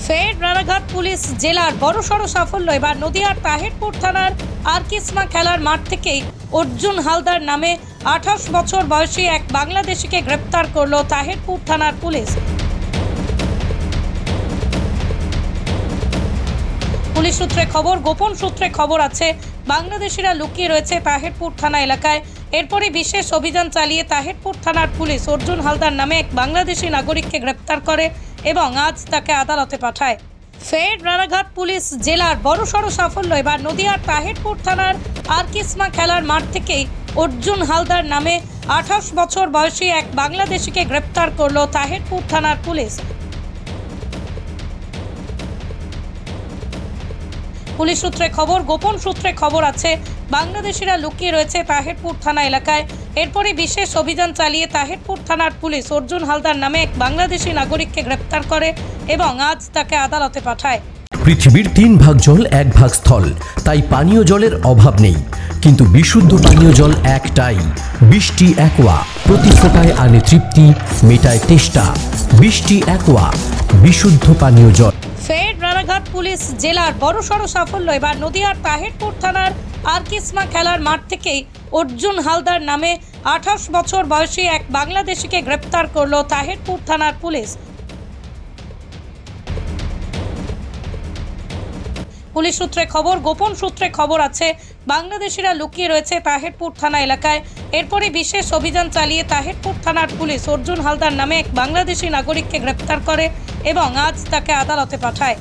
ফের রানাঘাট পুলিশ জেলার বড়সড় সাফল্য। এবার নদিয়ার তাহিরপুর থানার আরকিসমা খেলার মাঠ থেকেই অর্জুন হালদার নামে 28 বছর বয়সী এক বাংলাদেশিকে গ্রেপ্তার করল তাহিরপুর থানার পুলিশ। পুলিশ সূত্রে খবর, গোপন সূত্রে খবর আছে বাংলাদেশিরা লুকিয়ে রয়েছে তাহিরপুর থানা এলাকায়। এরপরই বিশেষ অভিযান চালিয়ে তাহিরপুর থানার পুলিশ অর্জুন হালদার নামে এক বাংলাদেশি নাগরিককে গ্রেপ্তার করে এবং আজ তাকে আদালতে পাঠায়। ফের রানাঘাট পুলিশ জেলার বড়সড় সাফল্য। এবার নদিয়ার তাহিরপুর থানার আরকিসমা খেলার মাঠ থেকেই অর্জুন হালদার নামে 28 বছর বয়সী এক বাংলাদেশিকে গ্রেপ্তার করল তাহিরপুর থানার পুলিশ। পুলিশ সূত্রে খবর, গোপন সূত্রে খবর আছে বাংলাদেশিরা লুকিয়ে রয়েছে তাহিরপুর থানা এলাকায়। এরপরই বিশেষ অভিযান চালিয়ে তাহিরপুর থানার পুলিশ অর্জুন হালদার নামে এক বাংলাদেশি নাগরিককে গ্রেপ্তার করে এবং আজ তাকে আদালতে পাঠায়। পৃথিবীর 3 ভাগ জল 1 ভাগ স্থল, তাই পানীয় জলের অভাব নেই। কিন্তু বিশুদ্ধ পানীয় জল একটাই, বৃষ্টি অ্যাকোয়া। প্রতি ফোঁটায় আনে তৃপ্তি, মেটায় তেষ্টা। বৃষ্টি অ্যাকোয়া, বিশুদ্ধ পানীয় জল। ফের রানাঘাট পুলিশ জেলার বড়সড় সাফল্য। এবার নদিয়ার তাহিরপুর থানার আরকিসমা খেলার মাঠ থেকেই অর্জুন হালদার নামে 28 বছর বয়সী এক বাংলাদেশিকে গ্রেপ্তার করল তাহিরপুর থানার পুলিশ। পুলিশ সূত্রে খবর, গোপন সূত্রে খবর আছে বাংলাদেশিরা লুকিয়ে রয়েছে তাহিরপুর থানা এলাকায়। এরপরই বিশেষ অভিযান চালিয়ে তাহিরপুর থানার পুলিশ অর্জুন হালদার নামে এক বাংলাদেশি নাগরিককে গ্রেপ্তার করে এবং আজ তাকে আদালতে পাঠায়।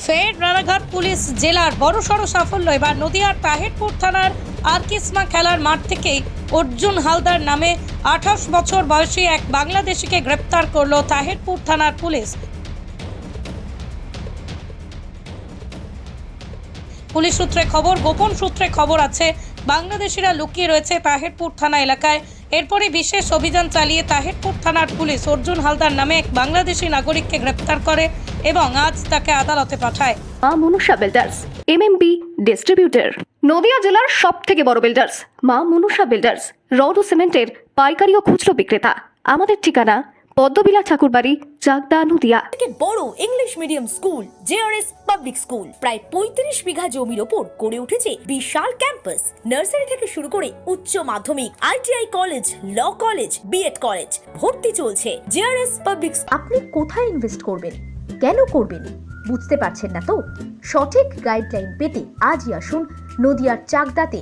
ফের রানাঘাট পুলিশ জেলার বড়সড় সাফল্য। এবার নদিয়ার তাহিরপুর থানার আরকিসমা খেলার মাঠ থেকেই অর্জুন হালদার নামে 28 বছর বয়সী এক বাংলাদেশিকে গ্রেপ্তার করল তাহিরপুর থানার পুলিশ। পুলিশ সূত্রে খবর, গোপন সূত্রে খবর আছে বাংলাদেশিরা লুকিয়ে রয়েছে তাহিরপুর থানা এলাকায়। এরপরই বিশেষ অভিযান চালিয়ে তাহিরপুর থানার পুলিশ অর্জুন হালদার নামে এক বাংলাদেশি নাগরিককে গ্রেপ্তার করে এবং আজ তাকে আদালতে পাঠায়। মা Manusha builders MMB distributor, Nadia জেলার সবথেকে বড় বিল্ডার্স মা মনুষা বিল্ডার্স, রড ও সিমেন্টের পাইকারি ও খুচরো বিক্রেতা। আমাদের ঠিকানা পদ্মবিলা ঠাকুরবাড়ি, চাকদা, নদিয়া। থেকে বড় English medium school JRS public school প্রায় 35 বিঘা জমির ওপর গড়ে উঠেছে বিশাল ক্যাম্পাস। নার্সারি থেকে শুরু করে উচ্চ মাধ্যমিক, ITI college, law college, BEd college ভর্তি চলছে। JRS public. আপনি কোথায় ইনভেস্ট করবেন, কেন করবেন বুঝতে পারছেন না তো? সঠিক গাইডলাইন পেতে আজই আসুন নদিয়ার চাকদাতে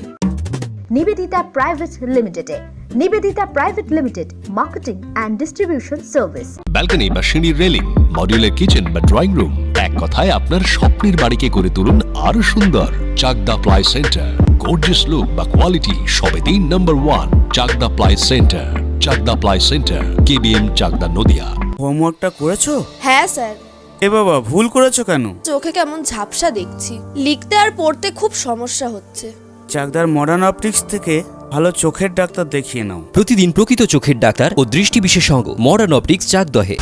নিবেদিতা প্রাইভেট লিমিটেডে। Nivedita private limited, marketing and distribution service. Balcony বা সিঁড়ির রেলিং, মডিউলার কিচেন বা ড্রয়িং রুম, এক কথায় আপনার স্বপ্নের বাড়িকে করে তুলুন আরো সুন্দর। Chakdaha ply centre, gorgeous look বা কোয়ালিটি সবে 3 নম্বর 1 Chakdaha ply centre. Chakdaha ply centre, KBM, Chakdaha, Nadia. হোমওয়ার্কটা করেছো? হ্যাঁ স্যার। এ বাবা, ভুল করেছো কেন? চোখে কেমন ঝাপসা দেখছি, লিখতে আর পড়তে খুব সমস্যা হচ্ছে। চাকদার মডার্ন অপটিক্স থেকে ভালো চোখের ডাক্তার দেখিয়ে নাও। প্রতিদিন প্রকৃত চোখের ডাক্তার ও দৃষ্টি বিশেষজ্ঞ মডার্ন অপটিক্স, চাকদহে।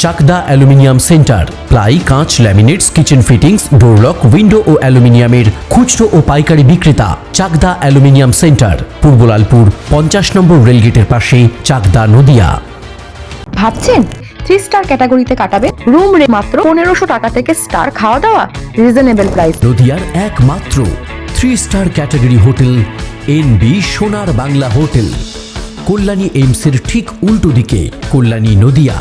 চাকদা অ্যালুমিনিয়াম সেন্টার, প্লাই, কাঁচ, laminates, kitchen fittings, door lock, window ও অ্যালুমিনিয়ামের খুচরো ও পাইকারি বিক্রেতা। চাকদা অ্যালুমিনিয়াম সেন্টার, পূর্বলালপুর 50 নম্বর রেলগেটের পাশে, চাকদা, নদিয়া। ভাবছেন 3 স্টার ক্যাটাগরিতে কাটাবে? রুম রে মাত্র 1500 টাকা থেকে স্টার, খাওয়া দাওয়া রিজনেবল প্রাইস। নদিয়ার একমাত্র 3 স্টার ক্যাটাগরি হোটেল এনবি সোনার বাংলা হোটেল, কল্যাণী এইমসের ঠিক উল্টো দিকে, কল্যাণী, নদিয়া।